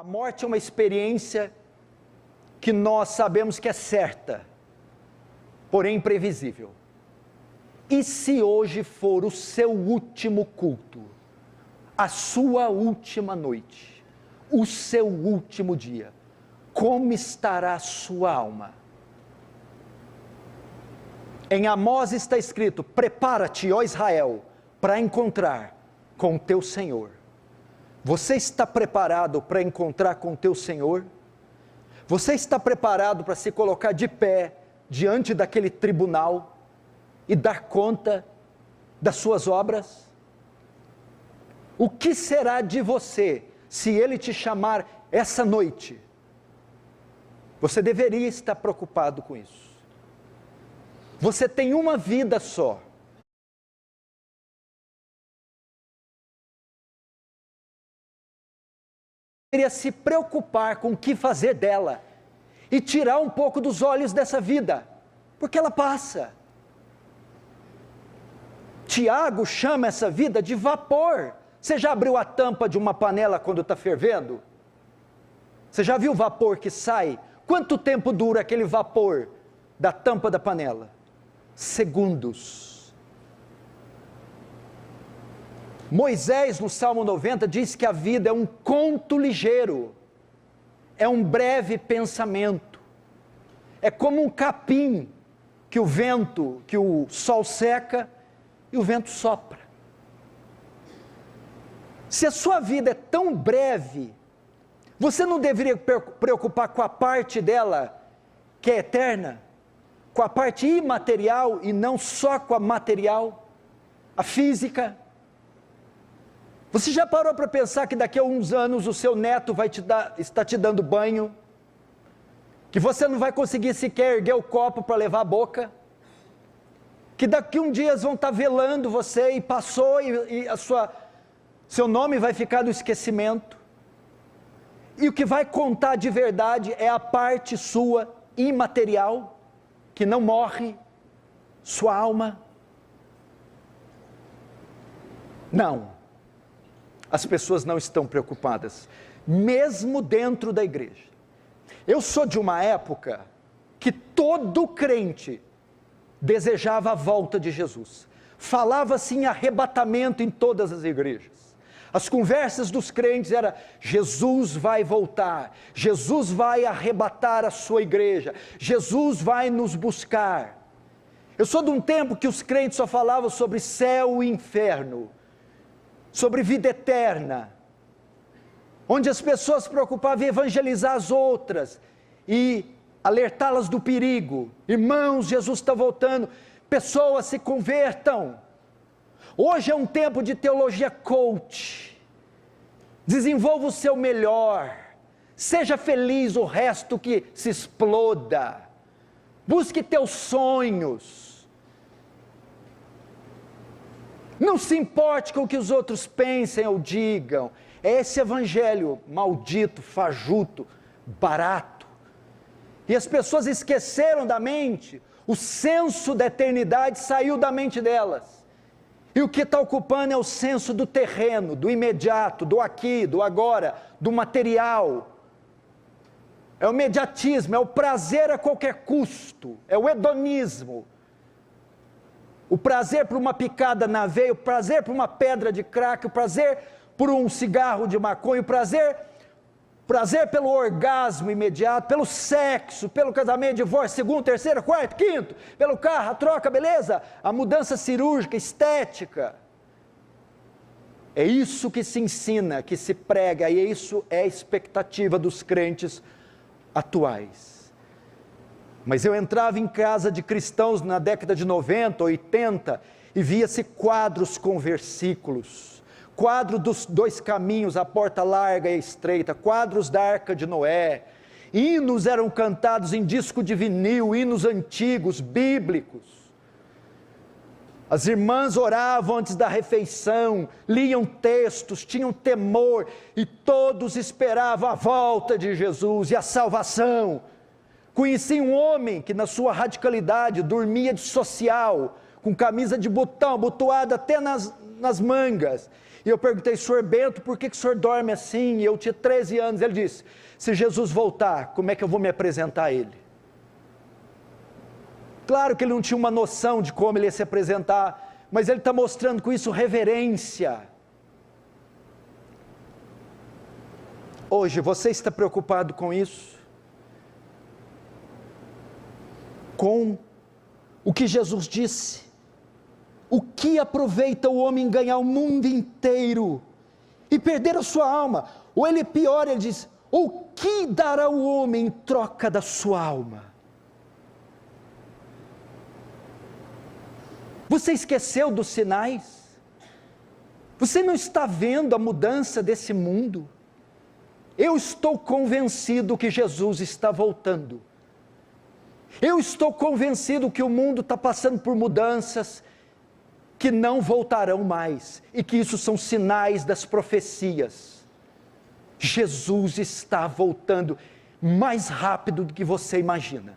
A morte é uma experiência que nós sabemos que é certa, porém imprevisível. E se hoje for o seu último culto, a sua última noite, o seu último dia, como estará a sua alma? Em Amós está escrito: prepara-te, ó Israel, para encontrar com o teu Senhor. Você está preparado para encontrar com o teu Senhor? Você está preparado para se colocar de pé diante daquele tribunal e dar conta das suas obras? O que será de você se Ele te chamar essa noite? Você deveria estar preocupado com isso. Você tem uma vida só. Deveria se preocupar com o que fazer dela e tirar um pouco dos olhos dessa vida, porque ela passa. Tiago chama essa vida de vapor. Você já abriu a tampa de uma panela quando está fervendo? Você já viu o vapor que sai? Quanto tempo dura aquele vapor da tampa da panela? Segundos. Moisés, no Salmo 90, diz que a vida é um conto ligeiro, é um breve pensamento, é como um capim que o sol seca e o vento sopra. Se a sua vida é tão breve, você não deveria preocupar com a parte dela que é eterna, com a parte imaterial e não só com a material, a física? Você já parou para pensar que daqui a uns anos o seu neto vai estar te dando banho? Que você não vai conseguir sequer erguer o copo para levar a boca? Que daqui a uns dias vão estar velando você e passou e seu nome vai ficar no esquecimento? E o que vai contar de verdade é a parte sua imaterial, que não morre, sua alma? Não, as pessoas não estão preocupadas, mesmo dentro da igreja. Eu sou de uma época que todo crente desejava a volta de Jesus, falava-se em arrebatamento em todas as igrejas. As conversas dos crentes eram: Jesus vai voltar, Jesus vai arrebatar a sua igreja, Jesus vai nos buscar. Eu sou de um tempo que os crentes só falavam sobre céu e inferno, sobre vida eterna, onde as pessoas se preocupavam em evangelizar as outras e alertá-las do perigo. Irmãos, Jesus está voltando, pessoas se convertam. Hoje é um tempo de teologia coach. Desenvolva o seu melhor, seja feliz, o resto que se exploda. Busque teus sonhos. Não se importe com o que os outros pensem ou digam. É esse evangelho maldito, fajuto, barato. E as pessoas esqueceram da mente, o senso da eternidade saiu da mente delas. E o que está ocupando é o senso do terreno, do imediato, do aqui, do agora, do material. É o imediatismo, é o prazer a qualquer custo, é o hedonismo. O prazer por uma picada na veia, o prazer por uma pedra de crack, o prazer por um cigarro de maconha, o prazer pelo orgasmo imediato, pelo sexo, pelo casamento, divórcio, segundo, terceiro, quarto, quinto, pelo carro, a troca, beleza, a mudança cirúrgica, estética. É isso que se ensina, que se prega, e isso é a expectativa dos crentes atuais. Mas eu entrava em casa de cristãos na década de 90, 80, e via-se quadros com versículos. Quadro dos dois caminhos, a porta larga e estreita, quadros da Arca de Noé, hinos eram cantados em disco de vinil, hinos antigos, bíblicos. As irmãs oravam antes da refeição, liam textos, tinham temor, e todos esperavam a volta de Jesus e a salvação. Conheci um homem que na sua radicalidade dormia de social, com camisa de botão, abotoada até nas mangas. E eu perguntei, senhor Bento, por que o senhor dorme assim? E eu tinha 13 anos. Ele disse, se Jesus voltar, como é que eu vou me apresentar a ele? Claro que ele não tinha uma noção de como ele ia se apresentar, mas ele está mostrando com isso reverência. Hoje, você está preocupado com isso? Com o que Jesus disse? O que aproveita o homem ganhar o mundo inteiro e perder a sua alma? Ou ele pior, ele diz, o que dará o homem em troca da sua alma? Você esqueceu dos sinais? Você não está vendo a mudança desse mundo? Eu estou convencido que Jesus está voltando. Eu estou convencido que o mundo está passando por mudanças que não voltarão mais, e que isso são sinais das profecias. Jesus está voltando mais rápido do que você imagina.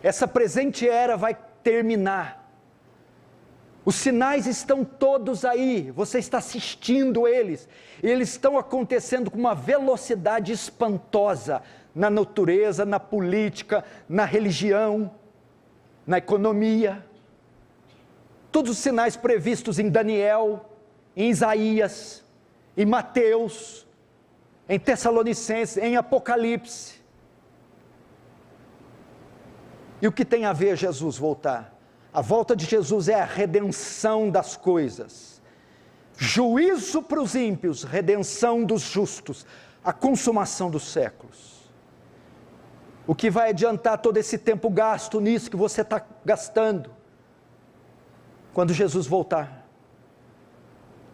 Essa presente era vai terminar. Os sinais estão todos aí, você está assistindo eles, e eles estão acontecendo com uma velocidade espantosa, na natureza, na política, na religião, na economia. Todos os sinais previstos em Daniel, em Isaías, em Mateus, em Tessalonicenses, em Apocalipse. E o que tem a ver Jesus voltar? A volta de Jesus é a redenção das coisas, juízo para os ímpios, redenção dos justos, a consumação dos séculos. O que vai adiantar todo esse tempo gasto nisso que você está gastando? Quando Jesus voltar,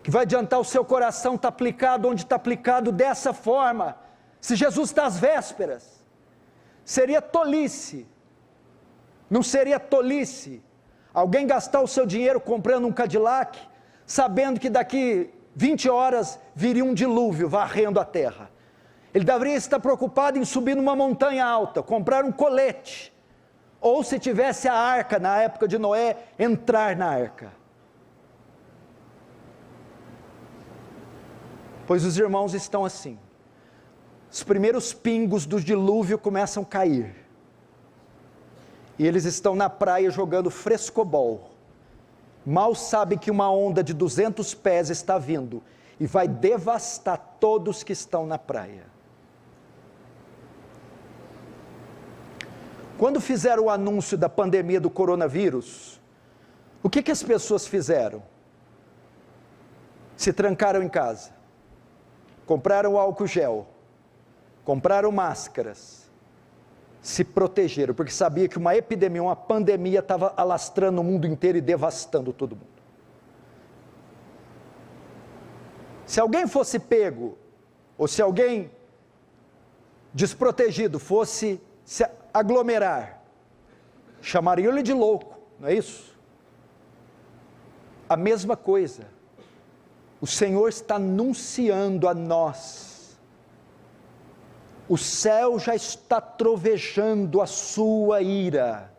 que vai adiantar o seu coração estar aplicado onde está aplicado dessa forma, se Jesus está às vésperas, seria tolice, não seria tolice, alguém gastar o seu dinheiro comprando um Cadillac, sabendo que daqui 20 horas viria um dilúvio varrendo a terra. Ele deveria estar preocupado em subir numa montanha alta, comprar um colete, ou se tivesse a arca na época de Noé, entrar na arca. Pois os irmãos estão assim, os primeiros pingos do dilúvio começam a cair, e eles estão na praia jogando frescobol, mal sabem que uma onda de 200 pés está vindo, e vai devastar todos que estão na praia. Quando fizeram o anúncio da pandemia do coronavírus, o que as pessoas fizeram? Se trancaram em casa, compraram álcool gel, compraram máscaras, se protegeram, porque sabia que uma epidemia, uma pandemia estava alastrando o mundo inteiro e devastando todo mundo. Se alguém fosse pego, ou se alguém desprotegido fosse se aglomerar, chamariam-lhe de louco, não é isso? A mesma coisa, o Senhor está anunciando a nós, o céu já está trovejando a sua ira,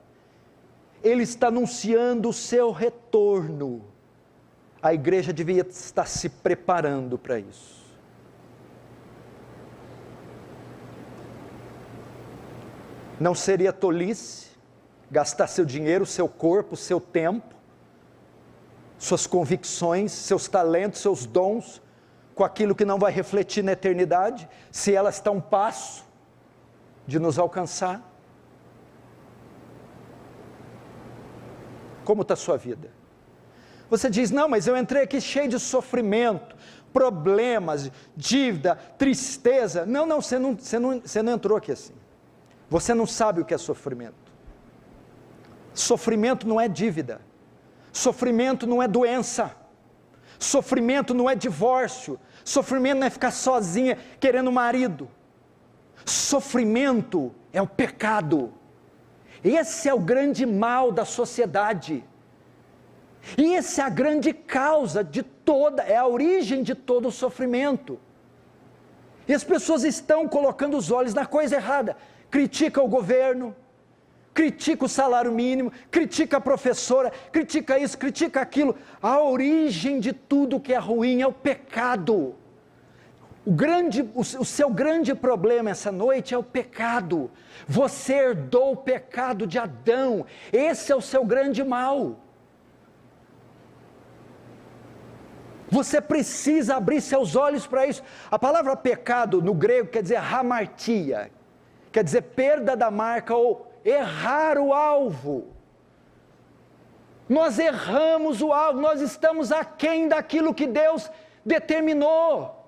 Ele está anunciando o seu retorno, a igreja devia estar se preparando para isso. Não seria tolice gastar seu dinheiro, seu corpo, seu tempo, suas convicções, seus talentos, seus dons, com aquilo que não vai refletir na eternidade, se ela está a um passo de nos alcançar? Como está a sua vida? Você diz, não, mas eu entrei aqui cheio de sofrimento, problemas, dívida, tristeza. Não, você não entrou aqui assim. Você não sabe o que é sofrimento. Sofrimento não é dívida. Sofrimento não é doença. Sofrimento não é divórcio. Sofrimento não é ficar sozinha querendo marido. Sofrimento é o pecado. Esse é o grande mal da sociedade. E essa é a grande causa de toda, é a origem de todo o sofrimento. E as pessoas estão colocando os olhos na coisa errada. Critica o governo, critica o salário mínimo, critica a professora, critica isso, critica aquilo. A origem de tudo que é ruim é o pecado. O seu grande problema essa noite é o pecado. Você herdou o pecado de Adão. Esse é o seu grande mal. Você precisa abrir seus olhos para isso. A palavra pecado no grego quer dizer hamartia, quer dizer perda da marca ou errar o alvo. Nós erramos o alvo, nós estamos aquém daquilo que Deus determinou.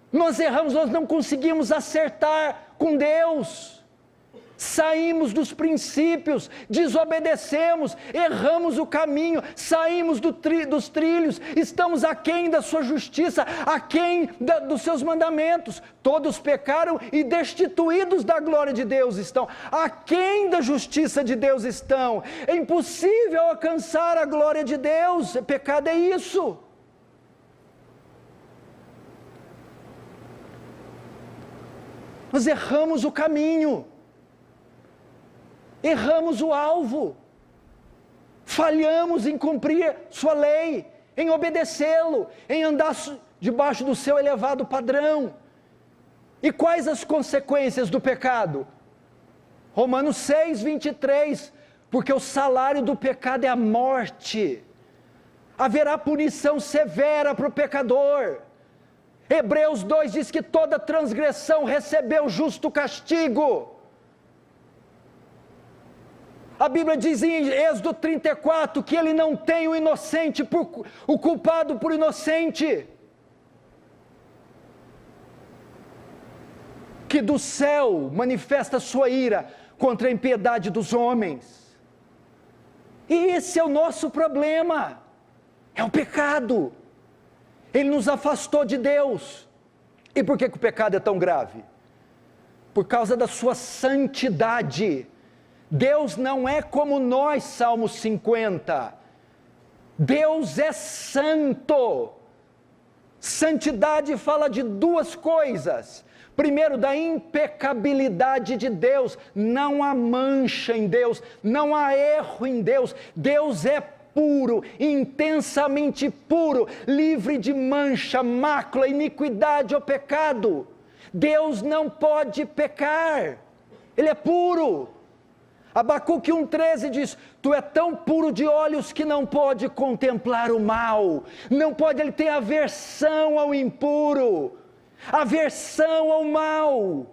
Nós erramos, nós não conseguimos acertar com Deus. Saímos dos princípios, desobedecemos, erramos o caminho, saímos dos trilhos, estamos aquém da sua justiça, aquém dos seus mandamentos. Todos pecaram e destituídos da glória de Deus estão, aquém da justiça de Deus estão. É impossível alcançar a glória de Deus, pecado é isso. Nós erramos o caminho. Erramos o alvo, falhamos em cumprir sua lei, em obedecê-lo, em andar debaixo do seu elevado padrão. E quais as consequências do pecado? Romanos 6, 23, porque o salário do pecado é a morte, haverá punição severa para o pecador. Hebreus 2 diz que toda transgressão recebeu justo castigo. A Bíblia diz em Êxodo 34 que ele não tem o inocente, o culpado por inocente. Que do céu manifesta sua ira contra a impiedade dos homens. E esse é o nosso problema, é o pecado. Ele nos afastou de Deus. E por que o pecado é tão grave? Por causa da sua santidade. Deus não é como nós, Salmo 50, Deus é santo. Santidade fala de duas coisas. Primeiro, da impecabilidade de Deus, não há mancha em Deus, não há erro em Deus, Deus é puro, intensamente puro, livre de mancha, mácula, iniquidade ou pecado. Deus não pode pecar, Ele é puro. Abacuque 1,13 diz, tu é tão puro de olhos que não pode contemplar o mal, não pode, ele tem aversão ao impuro, aversão ao mal.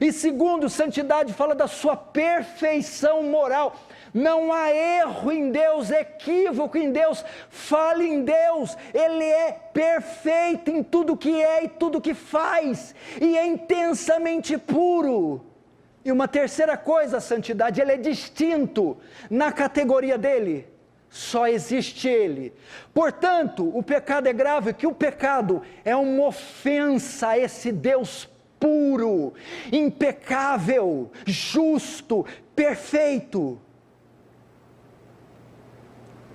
E segundo, santidade fala da sua perfeição moral, não há erro em Deus, equívoco em Deus, falha em Deus, Ele é perfeito em tudo que é e tudo que faz, e é intensamente puro. E uma terceira coisa, a santidade, ele é distinto na categoria dele, só existe ele. Portanto, o pecado é grave, que o pecado é uma ofensa a esse Deus puro, impecável, justo, perfeito.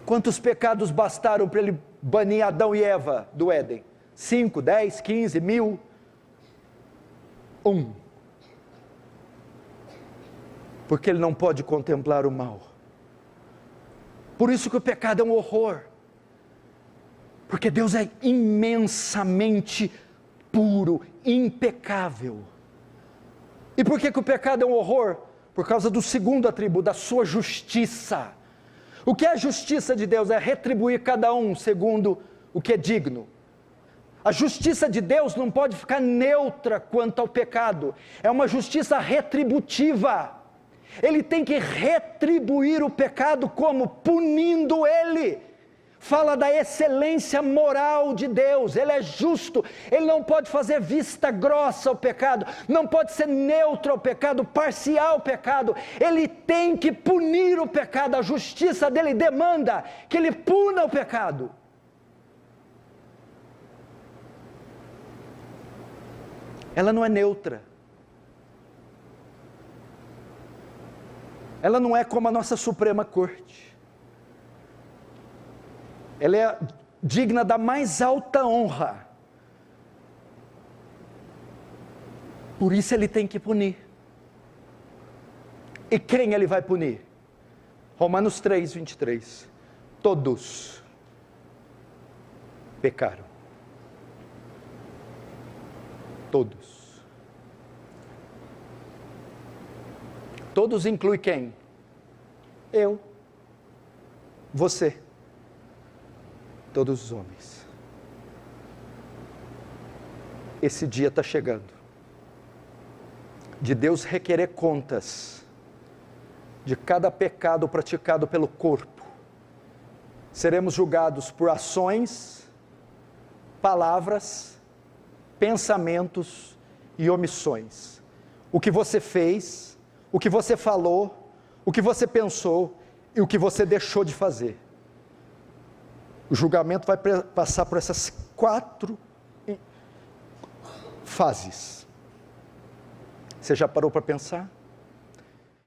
Quantos pecados bastaram para ele banir Adão e Eva do Éden? 5, 10, 15, 1000? 1. Porque ele não pode contemplar o mal. Por isso que o pecado é um horror. Porque Deus é imensamente puro, impecável. E por que o pecado é um horror? Por causa do segundo atributo, da sua justiça. O que é a justiça de Deus? É retribuir cada um segundo o que é digno. A justiça de Deus não pode ficar neutra quanto ao pecado. É uma justiça retributiva. Ele tem que retribuir o pecado como? Punindo ele. Fala da excelência moral de Deus, Ele é justo, Ele não pode fazer vista grossa ao pecado, não pode ser neutro ao pecado, parcial ao pecado, Ele tem que punir o pecado, a justiça dele demanda que Ele puna o pecado. Ela não é neutra, ela não é como a nossa Suprema Corte. Ela é digna da mais alta honra. Por isso ele tem que punir. E quem ele vai punir? Romanos 3, 23. Todos pecaram. Todos. Todos inclui quem? Eu. Você. Todos os homens. Esse dia está chegando. De Deus requerer contas de cada pecado praticado pelo corpo. Seremos julgados por ações, palavras, pensamentos e omissões. O que você fez, o que você falou, o que você pensou e o que você deixou de fazer. O julgamento vai passar por essas 4 fases. Você já parou para pensar?